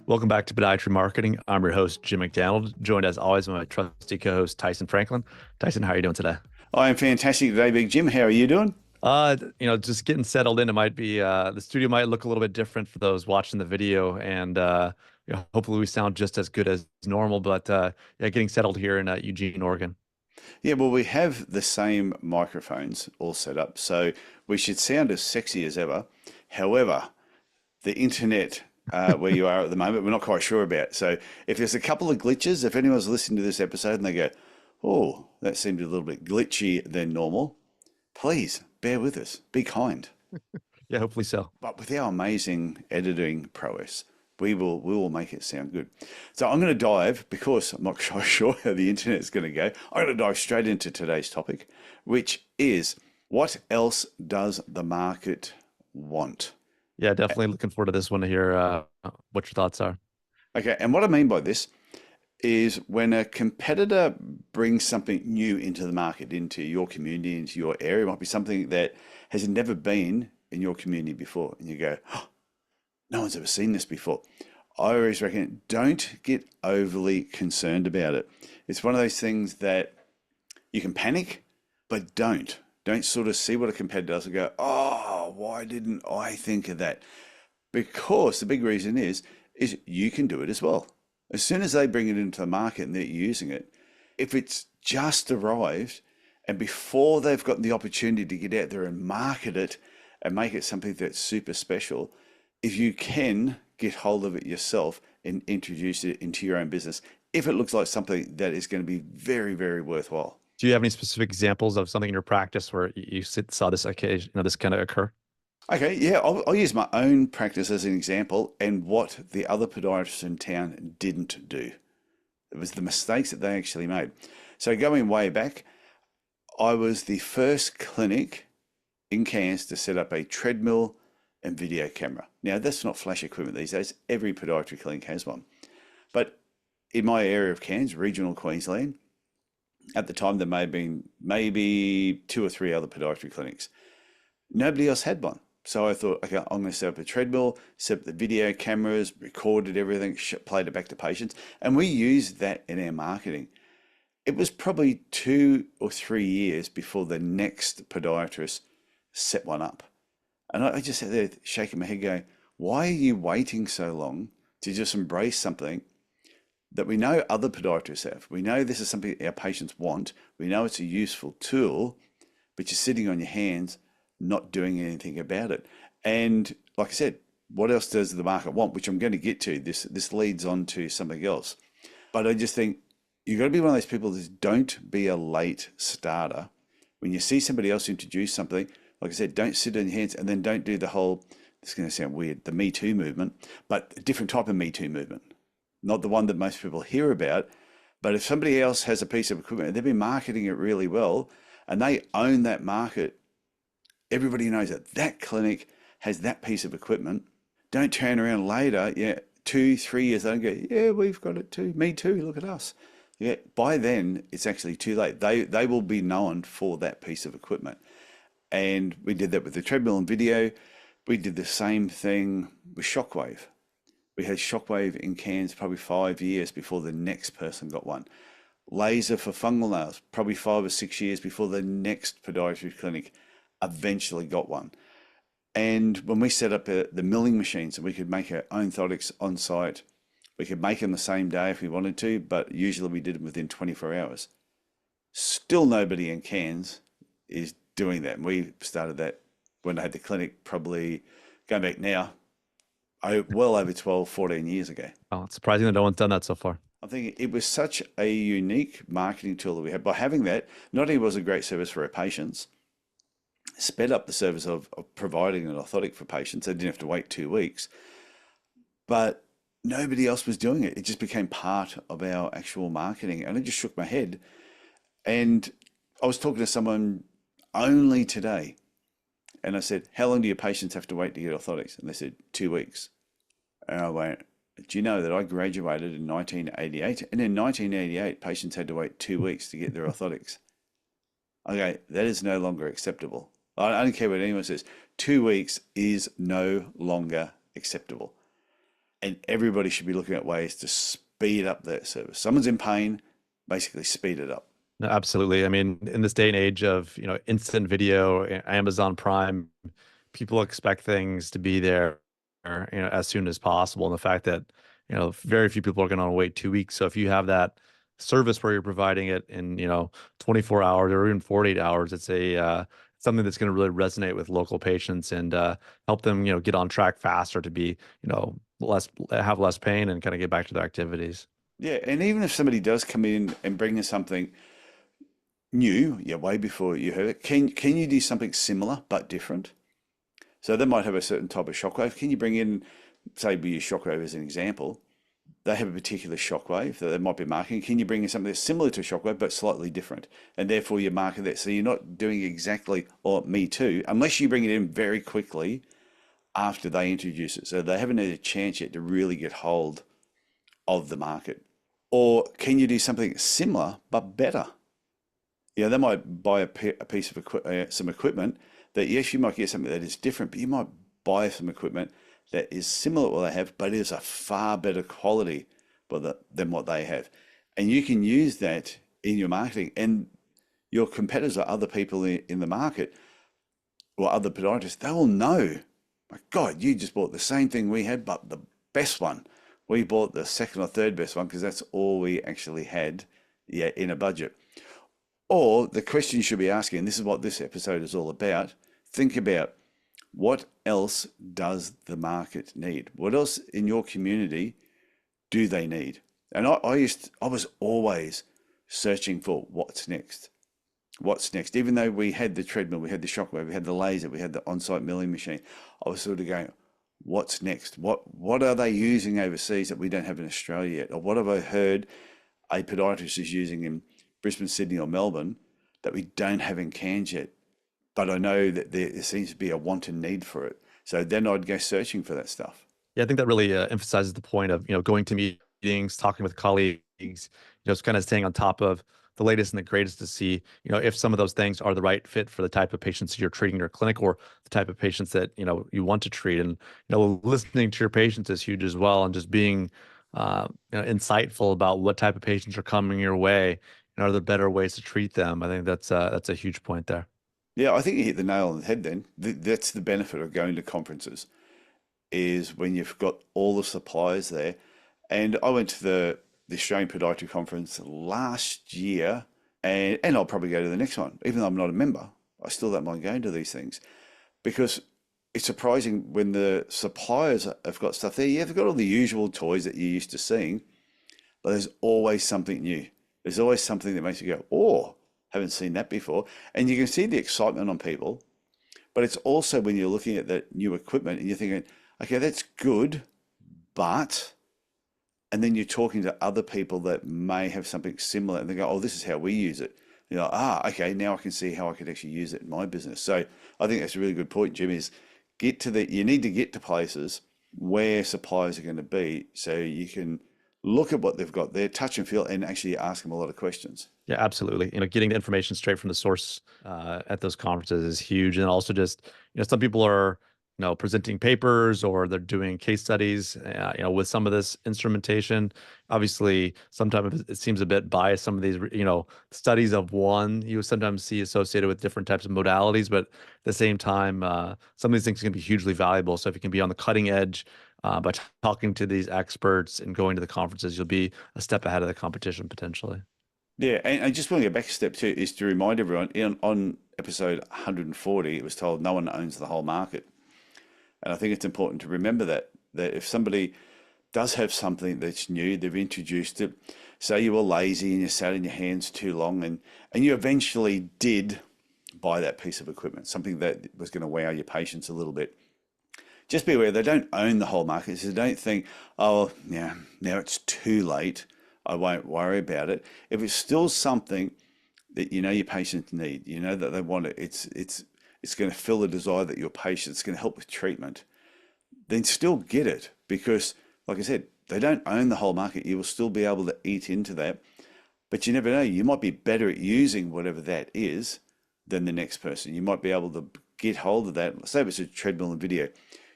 Welcome back to Podiatry Marketing. I'm your host, Jim McDonald, joined as always by my trusty co-host, Tyson Franklin. Tyson, how are you doing today? I am fantastic today, Big Jim. How are you doing? Just getting settled in. It might be the studio might look a little bit different for those watching the video, and hopefully we sound just as good as normal. But yeah, getting settled here in Eugene, Oregon. Yeah, well, we have the same microphones all set up, so we should sound as sexy as ever. However, the internet where you are at the moment, we're not quite sure about. So if there's a couple of glitches, if anyone's listening to this episode and they go, oh, that seemed a little bit glitchy than normal, please bear with us. Be kind. Yeah, hopefully so. But with our amazing editing prowess, we will make it sound good. So I'm going to dive because I'm not sure how the internet is going to go. I'm going to dive straight into today's topic, which is what else does the market want? Yeah, definitely looking forward to this one to hear what your thoughts are. Okay, and what I mean by this is when a competitor brings something new into the market, into your community, into your area, it might be something that has never been in your community before, and you go, oh, no one's ever seen this before. I always reckon don't get overly concerned about it. It's one of those things that you can panic, but don't. Don't sort of see what a competitor does and go, oh, why didn't I think of that? Because the big reason is you can do it as well. As soon as they bring it into the market and they're using it, if it's just arrived and before they've got the opportunity to get out there and market it and make it something that's super special, if you can get hold of it yourself and introduce it into your own business, if it looks like something that is going to be very, very worthwhile. Do you have any specific examples of something in your practice where saw this occasion, this kind of occur? Okay, yeah, I'll use my own practice as an example and what the other podiatrists in town didn't do. It was the mistakes that they actually made. So going way back, I was the first clinic in Cairns to set up a treadmill and video camera. Now, that's not flash equipment these days. Every podiatry clinic has one. But in my area of Cairns, regional Queensland, at the time there may have been maybe two or three other podiatry clinics. Nobody else had one. So I thought, okay, I'm going to set up a treadmill, set up the video cameras, recorded everything, played it back to patients, and we used that in our marketing. It was probably 2 or 3 years before the next podiatrist set one up. And I just sat there shaking my head going, why are you waiting so long to just embrace something that we know other podiatrists have? We know this is something our patients want. We know it's a useful tool, but you're sitting on your hands not doing anything about it. And like I said, what else does the market want? Which I'm going to get to. This leads on to something else. But I just think you've got to be one of those people that don't be a late starter. When you see somebody else introduce something, like I said, don't sit on your hands and then don't do the whole, this is going to sound weird, the Me Too movement, but a different type of Me Too movement. Not the one that most people hear about, but if somebody else has a piece of equipment and they've been marketing it really well and they own that market, everybody knows that that clinic has that piece of equipment. Don't turn around later, 2, 3 years later and go, yeah, we've got it too. Me too, look at us. Yeah, by then it's actually too late. They will be known for that piece of equipment. And we did that with the treadmill and video. We did the same thing with Shockwave. We had Shockwave in Cairns probably 5 years before the next person got one. Laser for fungal nails, probably 5 or 6 years before the next podiatry clinic eventually got one. And when we set up the milling machines, and we could make our own orthotics on site, we could make them the same day if we wanted to, but usually we did them within 24 hours. Still nobody in Cairns is doing that. And we started that when I had the clinic, probably going back now, well over 12, 14 years ago. Oh, it's surprising that no one's done that so far. I think it was such a unique marketing tool that we had. By having that, not only was it a great service for our patients, sped up the service of providing an orthotic for patients. They didn't have to wait 2 weeks, but nobody else was doing it. It just became part of our actual marketing. And I just shook my head. And I was talking to someone only today, and I said, how long do your patients have to wait to get orthotics? And they said, 2 weeks. And I went, do you know that I graduated in 1988? And in 1988, patients had to wait 2 weeks to get their orthotics. Okay, that is no longer acceptable. I don't care what anyone says. 2 weeks is no longer acceptable. And everybody should be looking at ways to speed up that service. Someone's in pain, basically speed it up. No, absolutely. I mean, in this day and age of, instant video, Amazon Prime, people expect things to be there, as soon as possible. And the fact that, very few people are going to wait 2 weeks. So if you have that service where you're providing it in, 24 hours or even 48 hours, it's something that's going to really resonate with local patients and help them, get on track faster to be, have less pain and kind of get back to their activities. Yeah, and even if somebody does come in and bring in something new, yeah, way before you heard it, can you do something similar but different? So they might have a certain type of shockwave. Can you bring in, say, we use shockwave as an example? They have a particular shockwave that they might be marketing. Can you bring in something that's similar to a shockwave but slightly different? And therefore you market that. So you're not doing exactly, or me too, unless you bring it in very quickly after they introduce it. So they haven't had a chance yet to really get hold of the market. Or can you do something similar but better? They might buy a piece of some equipment that, yes, you might get something that is different, but you might buy some equipment that is similar to what they have, but is a far better quality than what they have. And you can use that in your marketing. And your competitors or other people in the market or other podiatrists, they will know, my God, you just bought the same thing we had, but the best one. We bought the second or third best one because that's all we actually had, yeah, in a budget. Or the question you should be asking, and this is what this episode is all about, think about what else does the market need? What else in your community do they need? And I was always searching for what's next. What's next? Even though we had the treadmill, we had the shockwave, we had the laser, we had the on-site milling machine, I was sort of going, what's next? What are they using overseas that we don't have in Australia yet? Or what have I heard a podiatrist is using in Brisbane, Sydney, or Melbourne that we don't have in Cairns yet? But I know that there seems to be a want and need for it. So then I'd go searching for that stuff. Yeah, I think that really emphasizes the point of, going to meetings, talking with colleagues, just kind of staying on top of the latest and the greatest to see, if some of those things are the right fit for the type of patients you're treating in your clinic or the type of patients that, you want to treat. And, listening to your patients is huge as well. And just being, insightful about what type of patients are coming your way and are there better ways to treat them. I think that's a huge point there. Yeah, I think you hit the nail on the head then. That's the benefit of going to conferences is when you've got all the suppliers there. And I went to the Australian Podiatry Conference last year, and I'll probably go to the next one, even though I'm not a member. I still don't mind going to these things because it's surprising when the suppliers have got stuff there. Yeah, they've got all the usual toys that you're used to seeing, but there's always something new. There's always something that makes you go, oh, haven't seen that before. And you can see the excitement on people, but it's also when you're looking at that new equipment and you're thinking, okay, that's good, but, and then you're talking to other people that may have something similar and they go, oh, this is how we use it. You're like, okay, now I can see how I could actually use it in my business. So I think that's a really good point, Jim, is you need to get to places where suppliers are going to be so you can look at what they've got there, touch and feel, and actually ask them a lot of questions. Yeah, absolutely. Getting the information straight from the source at those conferences is huge. And also just, some people are, presenting papers or they're doing case studies, with some of this instrumentation. Obviously, sometimes it seems a bit biased. Some of these, studies of one you sometimes see associated with different types of modalities, but at the same time, some of these things can be hugely valuable. So if you can be on the cutting edge, by talking to these experts and going to the conferences, you'll be a step ahead of the competition potentially. Yeah, and I just want to go back a step too, is to remind everyone on episode 140, it was told no one owns the whole market. And I think it's important to remember that if somebody does have something that's new, they've introduced it, say you were lazy and you sat in your hands too long and you eventually did buy that piece of equipment, something that was going to wow your patients a little bit. Just be aware they don't own the whole market. So don't think, oh, yeah, now it's too late. I won't worry about it. If it's still something that you know your patients need, you know that they want it, it's going to fill the desire that your patient's going to help with treatment, then still get it because, like I said, they don't own the whole market. You will still be able to eat into that, but you never know. You might be better at using whatever that is than the next person. You might be able to get hold of that. Say if it's a treadmill and video,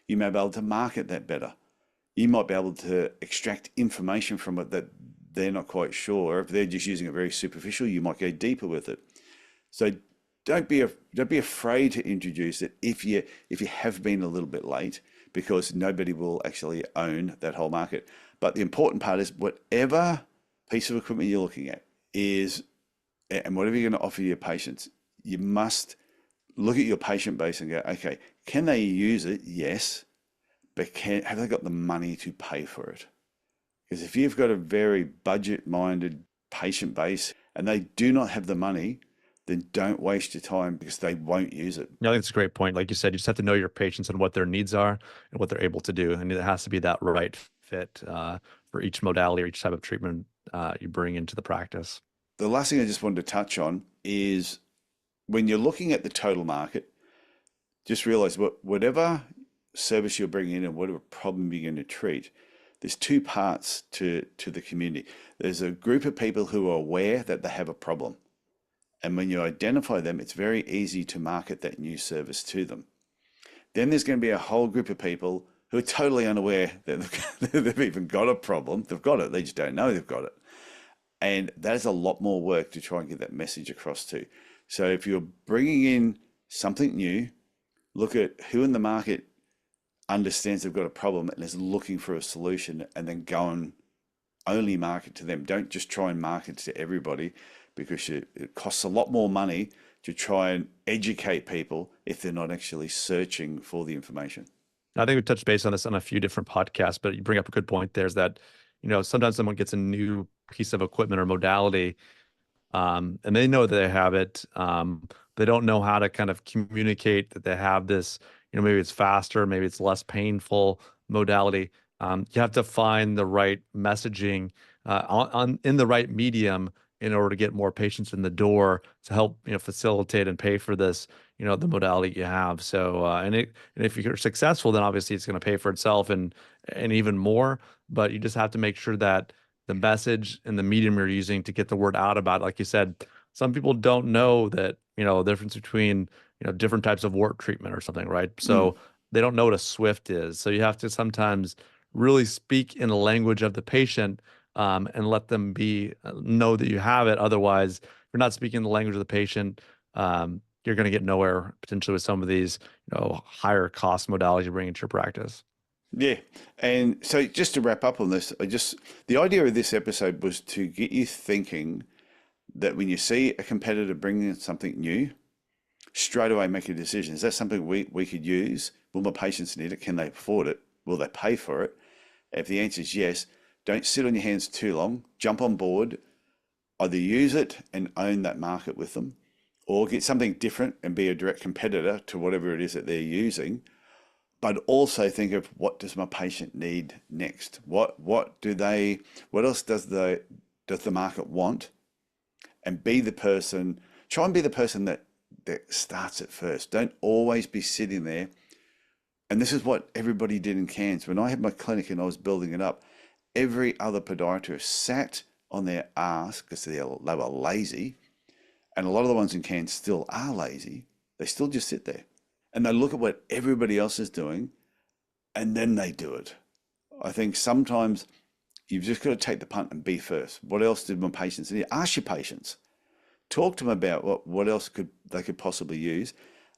you may be able to market that better. you might be able to extract information from it that they're not quite sure. If they're just using it very superficial, you might go deeper with it. So don't be afraid to introduce it if you have been a little bit late, because nobody will actually own that whole market. But the important part is whatever piece of equipment you're looking at is, and whatever you're going to offer your patients, you must look at your patient base and go, okay, can they use it? Yes, but have they got the money to pay for it? Because if you've got a very budget-minded patient base and they do not have the money, then don't waste your time, because they won't use it. I think it's a great point. Like you said, you just have to know your patients and what their needs are and what they're able to do. And it has to be that right fit for each modality or each type of treatment you bring into the practice. The last thing I just wanted to touch on is, when you're looking at the total market, just realize whatever service you're bringing in and whatever problem you're going to treat, there's two parts to the community. There's a group of people who are aware that they have a problem. And when you identify them, it's very easy to market that new service to them. Then there's going to be a whole group of people who are totally unaware that they've even got a problem. They've got it, they just don't know they've got it. And that is a lot more work to try and get that message across to. So if you're bringing in something new, look at who in the market understands they've got a problem and is looking for a solution, and then go and only market to them. Don't just try and market to everybody, because it costs a lot more money to try and educate people if they're not actually searching for the information. I think we touched base on this on a few different podcasts, but you bring up a good point. There's that, sometimes someone gets a new piece of equipment or modality, and they know that they have it. They don't know how to kind of communicate that they have this, maybe it's faster, maybe it's less painful modality. You have to find the right messaging in the right medium in order to get more patients in the door to help, facilitate and pay for this, the modality you have. So, and if you're successful, then obviously it's going to pay for itself and even more. But you just have to make sure that the message and the medium you're using to get the word out about it. Like you said, some people don't know that, the difference between, different types of wart treatment or something, right? Mm. So they don't know what a Swift is. So you have to sometimes really speak in the language of the patient, and let them know that you have it. Otherwise, if you're not speaking the language of the patient, you're going to get nowhere potentially with some of these, higher cost modalities you bring into your practice. Yeah. And so just to wrap up on this, the idea of this episode was to get you thinking that when you see a competitor bringing in something new, straight away make a decision. Is that something we could use? Will my patients need it? Can they afford it? Will they pay for it? If the answer is yes, don't sit on your hands too long. Jump on board. Either use it and own that market with them, or get something different and be a direct competitor to whatever it is that they're using. But also think of, what does my patient need next? What else does the market want? And try and be the person that starts it first. Don't always be sitting there. And this is what everybody did in Cairns. When I had my clinic and I was building it up, every other podiatrist sat on their ass because they were lazy. And a lot of the ones in Cairns still are lazy. They still just sit there and they look at what everybody else is doing, and then they do it. I think sometimes you've just got to take the punt and be first. What else did my patients need? Ask your patients. Talk to them about what else they could possibly use,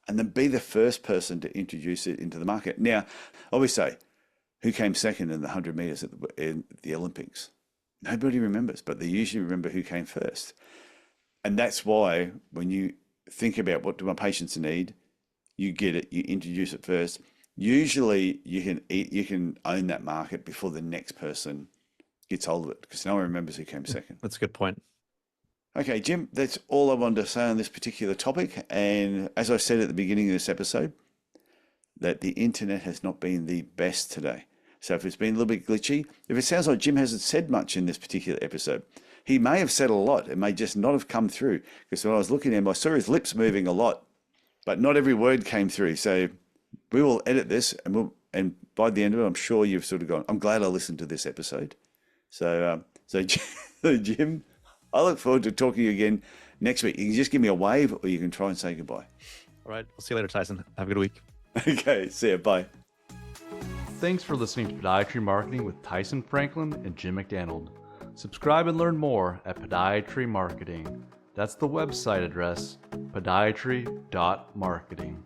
and then be the first person to introduce it into the market. Now, I always say, who came second in the 100 meters in the Olympics? Nobody remembers, but they usually remember who came first. And that's why when you think about, what do my patients need, you get it, you introduce it first. Usually you can own that market before the next person gets hold of it, because no one remembers who came second. That's a good point. Okay, Jim, that's all I wanted to say on this particular topic. And as I said at the beginning of this episode, that the internet has not been the best today. So if it's been a little bit glitchy, if it sounds like Jim hasn't said much in this particular episode, he may have said a lot. It may just not have come through, because when I was looking at him, I saw his lips moving a lot, but not every word came through. So we will edit this, and by the end of it, I'm sure you've sort of gone, I'm glad I listened to this episode. So Jim, I look forward to talking to you again next week. You can just give me a wave, or you can try and say goodbye. All right. We'll see you later, Tyson. Have a good week. Okay. See ya. Bye. Thanks for listening to Podiatry Marketing with Tyson Franklin and Jim McDonald. Subscribe and learn more at Podiatry Marketing. That's the website address, podiatry.marketing.